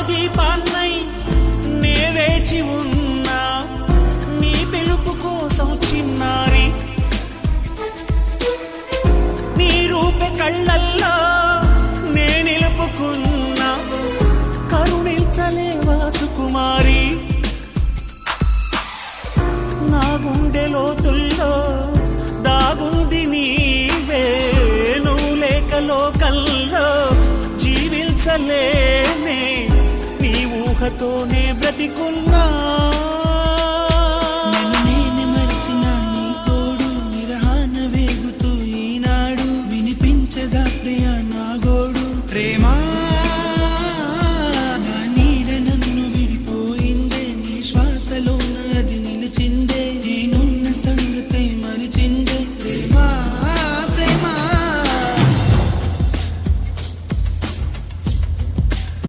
దీపాన్నై నే వేచి ఉన్నా నీ పిలుపు కోసం చిన్నారి నీ రూపే కళ్ళల్లో నే నిలుపుకున్నా కరుణించలేవా సుకుమారి నా గుండె లోతుల్లో దాగుంది నీవే నువ్వు లేక లోకల్లో జీవించలేనే నీ ఊహతోనే బ్రతికున్నా